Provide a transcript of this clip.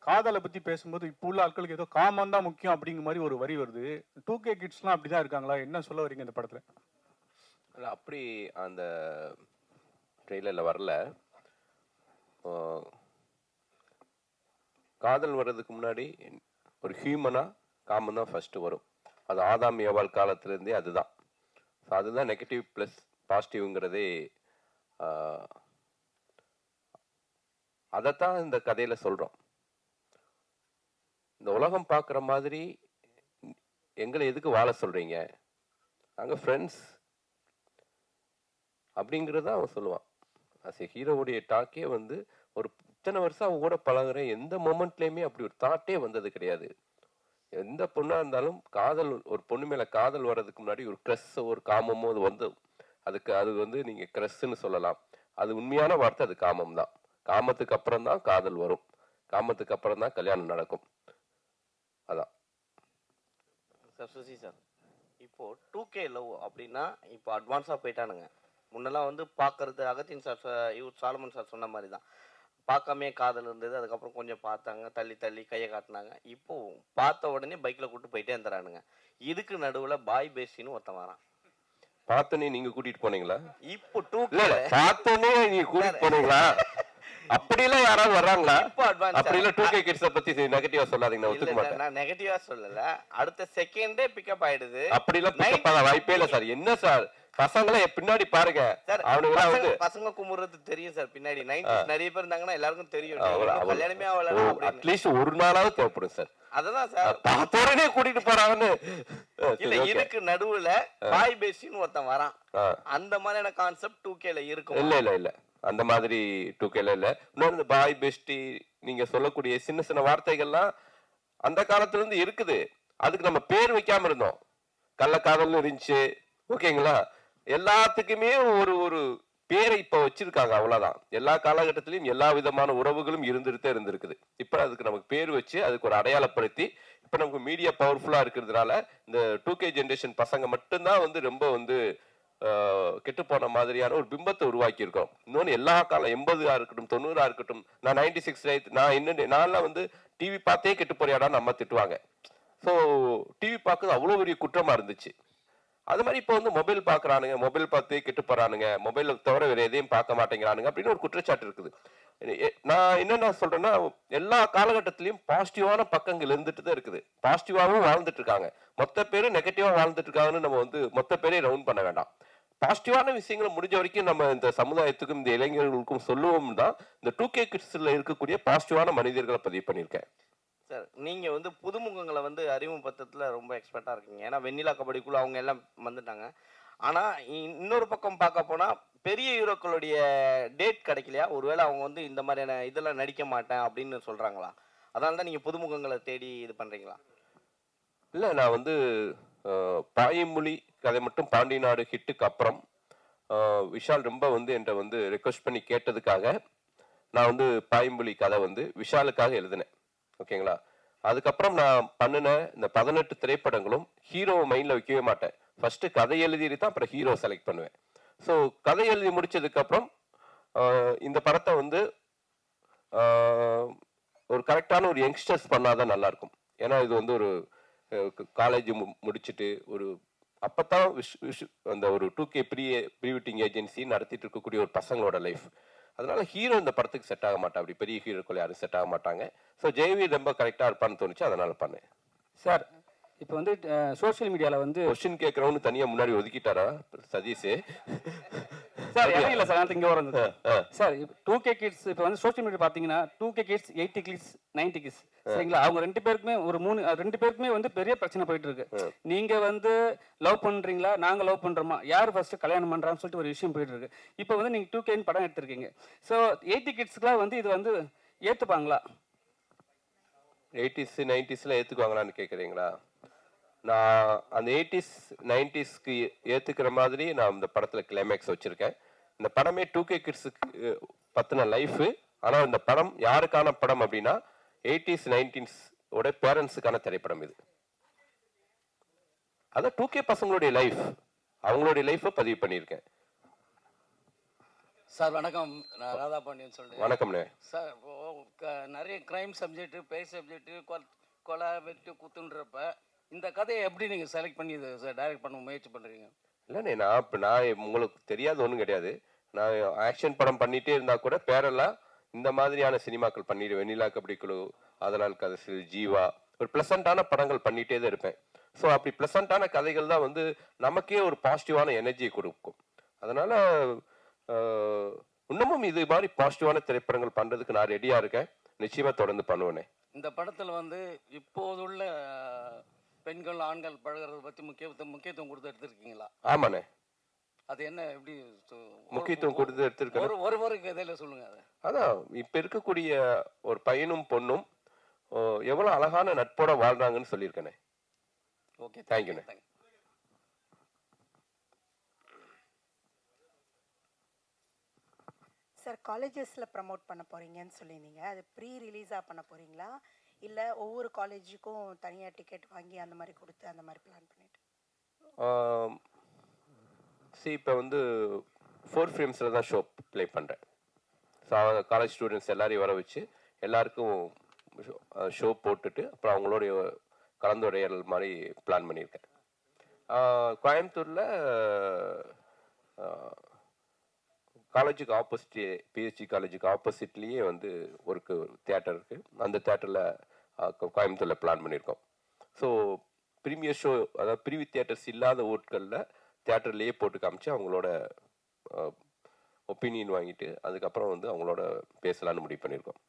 காதலை பத்தி பேசும்போது இப்போ உள்ள ஆட்களுக்கு ஏதோ காமம் தான் முக்கியம் அப்படிங்கிற மாதிரி ஒரு வரி வருது. 2K கிட்ஸ்லாம் அப்படிதான் இருக்காங்களா? என்ன சொல்ல வரீங்க இந்த படத்துல? இல்லை, அப்படி அந்த ட்ரெய்லரில் வரல. காதல் வர்றதுக்கு முன்னாடி ஒரு ஹியூமனாக காமன் தான் ஃபஸ்ட்டு வரும். அது ஆதாம் ஏவாள் காலத்துலேருந்தே அதுதான். ஸோ அதுதான் நெகட்டிவ் ப்ளஸ் பாசிட்டிவ்ங்கிறதே. அதைத்தான் இந்த கதையில் சொல்கிறோம். இந்த உலகம் பார்க்குற மாதிரி எங்களை எதுக்கு வாழ சொல்கிறீங்க, நாங்கள் ஃப்ரெண்ட்ஸ் அப்படிங்கிறத அவன் சொல்லுவான். அஸ் ஏ ஹீரோவுடைய டாக்கே வந்து ஒரு இத்தனை வருஷம் அவங்க கூட பழகுறேன், எந்த மொமெண்ட்லேயுமே அப்படி ஒரு தாட்டே வந்தது கிடையாது. எந்த பொண்ணாக இருந்தாலும் காதல், ஒரு பொண்ணு மேலே காதல் வர்றதுக்கு முன்னாடி ஒரு க்ரஸ்ஸோ ஒரு காமமோ அது வந்து அது வந்து நீங்கள் க்ரஸ்ன்னு சொல்லலாம். அது உண்மையான வார்த்தை, அது காமம் தான். காமத்துக்கு அப்புறம் தான் காதல் வரும், காமத்துக்கு அப்புறம் தான் கல்யாணம் நடக்கும். அதான் சார். சுசி சார், இப்போ 2K லவ் அப்படின்னா இப்போ அட்வான்ஸாக போயிட்டானுங்க. முன்னெல்லாம் வந்து பார்க்கறது அகத்தின் சார் இவர் சாலமன் சார் சொன்ன மாதிரி தான், பார்க்காமே காதல் இருந்தது. அதுக்கப்புறம் கொஞ்சம் பார்த்தாங்க, தள்ளி தள்ளி கையை காட்டினாங்க. இப்போ பார்த்த உடனே பைக்கில் கூட்டு போயிட்டே இருந்துறானுங்க. இதுக்கு நடுவில் பாய் பேசின்னு ஒருத்தன் வரான். பார்த்தோன்னே நீங்க கூட்டிட்டு போனீங்களா? இப்போ 2K பார்த்தோன்னே நீங்க கூட்டிட்டு போனீங்களா? அப்படிலாம் யாராவது வர்றாங்களா? இப்போ அட்வான்ஸ் அப்படிலாம் 2K கிட்ஸை பத்தி நெகட்டிவா சொல்லாதீங்க, ஒத்துக்க மாட்டேன். நான் நெகட்டிவா சொல்லல, அடுத்த செகண்டே பிக்கப் ஆயிடுது. அப்படிலாம் பிக்கப் ஆக வாய்ப்பே இல்லை சார். என்ன சார், பசங்களை பின்னாடி பாருங்க. பசங்க குமுறது தெரியும் சார். பின்னாடி 90s நிறைய பேர் இருந்தாங்கன்னா எல்லாருக்கும் தெரியும். கல்யாணமே ஆகல, அட்லீஸ்ட் ஒரு நாளாவது தேவைப்படும் சார். அததான் சார், பார்த்தோடனே கூட்டிட்டு போறாங்கன்னு. இல்ல, இதுக்கு நடுவுல பாய் பேசின்னு ஒருத்தன் வரான். அந்த மாதிரியான கான்செப்ட் 2K ல இருக்கும். இல்ல இல்ல இல்ல, அந்த மாதிரி 2K ல இல்ல. இன்னொரு பாய் பெஸ்டி நீங்க சொல்லக்கூடிய சின்ன சின்ன வார்த்தைகள்லாம் அந்த காலத்துல இருந்து இருக்குது. அதுக்கு நம்ம பேர் வைக்காம இருந்தோம். கள்ளக்காதல்னு இருந்துச்சு, ஓகேங்களா? எல்லாத்துக்குமே ஒரு ஒரு பேரை இப்ப வச்சிருக்காங்க, அவ்வளவுதான். எல்லா காலகட்டத்திலையும் எல்லா விதமான உறவுகளும் இருந்துட்டு இருந்திருக்குது. இப்ப அதுக்கு நமக்கு பேர் வச்சு அதுக்கு ஒரு அடையாளப்படுத்தி, இப்ப நமக்கு மீடியா பவர்ஃபுல்லா இருக்கிறதுனால இந்த 2K ஜென்ரேஷன் பசங்க மட்டும்தான் வந்து ரொம்ப வந்து கெட்டு போன மாதிரியான ஒரு பிம்பத்தை உருவாக்கி இருக்கோம். இன்னொன்னு எல்லா காலம் 80 இருக்கட்டும் 90 இருக்கட்டும், நான் 96 நான்லாம் வந்து டிவி பார்த்தே கெட்டு போறியாடான்னு நம்ம திட்டுவாங்க. ஸோ டிவி பார்க்கறது அவ்வளோ பெரிய குற்றமா இருந்துச்சு. அது மாதிரி இப்போ வந்து மொபைல் பார்க்குறானுங்க, மொபைல் பார்த்து கெட்டு போறானுங்க, மொபைலை தவிர வேற எதையும் பார்க்க மாட்டேங்கிறானுங்க அப்படின்னு ஒரு குற்றச்சாட்டு இருக்குது. நான் என்னென்ன சொல்றேன்னா, எல்லா காலகட்டத்திலையும் பாசிட்டிவான பக்கங்கள் இருந்துட்டு தான் இருக்குது. பாசிட்டிவாகவும் வாழ்ந்துட்டு இருக்காங்க. மொத்த பேரும் நெகட்டிவா வாழ்ந்துட்டு இருக்காங்கன்னு நம்ம வந்து மொத்த பேரே ரவுண்ட் பண்ண வேண்டாம். பாசிட்டிவான விஷயங்களை முடிஞ்ச வரைக்கும் நம்ம இந்த சமுதாயத்துக்கும் இந்த இளைஞர்களுக்கும் சொல்லுவோம் தான் இந்த 2K கிட்ஸ்ல இருக்கக்கூடிய பாசிட்டிவான மனிதர்களை பதிவு பண்ணியிருக்கேன். சார், நீங்க வந்து புதுமுகங்களை வந்து அறிமுகப்படுத்துறதுல ரொம்ப எக்ஸ்பர்ட்டா இருக்கீங்க. ஏன்னா வெண்ணிலா கபடிக்குள்ள அவங்க எல்லாம் வந்துட்டாங்க. ஆனா இன்னொரு பக்கம் பார்க்க போனா பெரிய ஹீரோக்களுடைய டேட் கிடைக்கலையா? ஒருவேளை அவங்க வந்து இந்த மாதிரியான இதெல்லாம் நடிக்க மாட்டேன் அப்படின்னு சொல்றாங்களா? அதனால தான் நீங்க புதுமுகங்களை தேடி இது பண்றீங்களா? இல்லை, நான் வந்து பாயமொழி கதை மட்டும் பாண்டி நாடு ஹிட்டுக்கு அப்புறம் விஷால் ரொம்ப வந்து என்கிட்ட வந்து ரெக்வஸ்ட் பண்ணி கேட்டதுக்காக நான் வந்து பாயமொழி கதை வந்து விஷாலுக்காக எழுதினேன், ஓகேங்களா? அதுக்கப்புறம் நான் பண்ணின இந்த 18 திரைப்படங்களும் ஹீரோவை மைண்டில் வைக்கவே மாட்டேன். ஃபர்ஸ்ட் கதை எழுதிட்டு தான் அப்புறம் ஹீரோ செலக்ட் பண்ணுவேன். ஸோ கதை எழுதி முடிச்சதுக்கு அப்புறம் இந்த படத்தை வந்து ஒரு கரெக்டான ஒரு யங்ஸ்டர்ஸ் பண்ணாதான் நல்லா இருக்கும். ஏன்னா இது வந்து ஒரு காலேஜ் முடிச்சுட்டு ஒரு அப்பதான் அந்த ஒரு 2K ப்ரீ வெட்டிங் ஏஜென்சி நடத்திட்டு இருக்கக்கூடிய ஒரு பசங்களோட லைஃப். அதனால ஹீரோ இந்த படத்துக்கு செட் ஆக மாட்டா, அப்படி பெரிய ஹீரோக்கள் யாரும் செட் ஆக மாட்டாங்க. ஸோ ஜெயவி ரொம்ப கரெக்டாக இருப்பான்னு தோணுச்சு, அதனால பண்ணேன். சார், இப்போ வந்து சோஷியல் மீடியாவில் வந்து கொஸ்டின் கேட்குறவனு தனியாக முன்னாடி ஒதுக்கிட்டாரா சதீஷ்? சார் இல்லை சார், இங்கே வரது சார். 2K கிட்ஸ் இப்போ வந்து சோஷியல் மீடியா பார்த்தீங்கன்னா 2K கிட்ஸ் 80 கிட்ஸ் 90 கிட்ஸ், சரிங்களா? அவங்க ரெண்டு பேருக்குமே வந்து பெரிய பிரச்சனை போயிட்டு இருக்கு. நீங்க வந்து லவ் பண்றீங்களா, நாங்க லவ் பண்றோமா, யார் ஃபர்ஸ்ட் கல்யாணம் பண்றான்னு சொல்லிட்டு ஒரு விஷயம் போயிட்டு இருக்கு. இப்போ வந்து நீங்க 2K படம் எடுத்திருக்கீங்க. ஸோ 80 கிட்ஸ்க்குலாம் வந்து இது வந்து ஏத்துப்பாங்களா? 80s 90ஸ்ல ஏத்துக்குவாங்களான்னு கேட்குறீங்களா? நான் அந்த 80s 90ஸ்க்கு ஏத்துக்கிற மாதிரி நான் இந்த படத்துல கிளைமேக்ஸ் வச்சிருக்கேன். இந்த படமே 2K கிட்ஸுக்கு பத்தின லைஃப். ஆனா இந்த படம் யாருக்கான படம் அப்படின்னா 80s 90s ஓட பேரண்ட்ஸுக்கான திரைப்படம் இது. அதான் 2K பசங்களுடைய லைஃப், அவங்களுடைய லைஃபை பதிவு பண்ணியிருக்கேன். சார் வணக்கம், நான் ராதாபாண்டியன் சொல்கிறேன். வணக்கம்ண்ணே. சார் நிறைய க்ரைம் சப்ஜெக்ட்டு, பேய் சப்ஜெக்ட்டு, கொலை வெட்டு குத்துன்றப்ப இந்த கதையை எப்படி நீங்கள் செலக்ட் பண்ணி இதை சார் டைரக்ட் பண்ண முயற்சி பண்ணுறீங்க? இல்லைண்ணே, நான் உங்களுக்கு தெரியாது ஒன்றும் கிடையாது. நான் ஆக்ஷன் படம் பண்ணிகிட்டே இருந்தால் கூட பேரெல்லாம் இந்த மாதிரியான சினிமாக்கள் பண்ணிடுவேன். வெண்ணிலா கபடி குழு, அதனால் கதை, ஜீவா, ஒரு ப்ளசண்ட்டான படங்கள் பண்ணிகிட்டே தான் இருப்பேன். ஸோ அப்படி ப்ளசண்ட்டான கதைகள் தான் வந்து நமக்கே ஒரு பாசிட்டிவான எனர்ஜியை கொடுக்கும். அதனால் இன்னமும் இது மாதிரி பாசிட்டிவான திரைப்படங்கள் பண்ணுறதுக்கு நான் ரெடியாக இருக்கேன். நிச்சயமாக தொடர்ந்து பண்ணுவேனே. இந்த படத்தில் வந்து இப்போதுள்ள பெண்கள் ஆண்கள் பழகிறத பற்றி முக்கியத்துவம் கொடுத்து எடுத்துருக்கீங்களா? ஆமாண்ணே. அது என்ன எப்படி முக்கியத்துவம் கொடுத்து எடுத்துருக்கேன். ஒரு கதையில் சொல்லுங்கள். அதை அதான் இப்போ இருக்கக்கூடிய ஒரு பையனும் பொண்ணும் எவ்வளோ அழகான நட்போட வாழ்றாங்கன்னு சொல்லியிருக்கேனே. ஓகே, தேங்க்யூண்ணே. சார், காலேஜஸில் ப்ரமோட் பண்ண போகிறீங்கன்னு சொல்லியிருந்தீங்க. அது ப்ரீ ரிலீஸாக பண்ண போகிறீங்களா, இல்லை ஒவ்வொரு காலேஜுக்கும் தனியாக டிக்கெட் வாங்கி அந்த மாதிரி கொடுத்து அந்த மாதிரி பிளான் பண்ணிட்டு? இப்போ வந்து 4 ஃப்ரேம்ஸில் தான் ஷோ ப்ளே பண்ணுறேன். ஸோ காலேஜ் ஸ்டூடெண்ட்ஸ் எல்லாரையும் வர வச்சு எல்லாருக்கும் ஷோ போட்டுட்டு அப்புறம் அவங்களோடைய கலந்துரையாடல் மாதிரி பிளான் பண்ணியிருக்கேன். கோயம்புத்தூரில் காலேஜுக்கு ஆப்போசிட், பிஹெச்டி காலேஜுக்கு ஆப்போசிட்லேயே வந்து ஒரு தியேட்டர் இருக்குது. அந்த தியேட்டரில் கோயம்புத்தூரில் பிளான் பண்ணியிருக்கோம். ஸோ ப்ரீமியர் ஷோ, அதாவது ப்ரீவியூ தியேட்டர்ஸ் இல்லாத ஊர்களில் தியேட்டர்லேயே போட்டு காமிச்சு அவங்களோட ஒப்பீனியன் வாங்கிட்டு அதுக்கப்புறம் வந்து அவங்களோட பேசலான்னு முடிவு பண்ணியிருக்கோம்.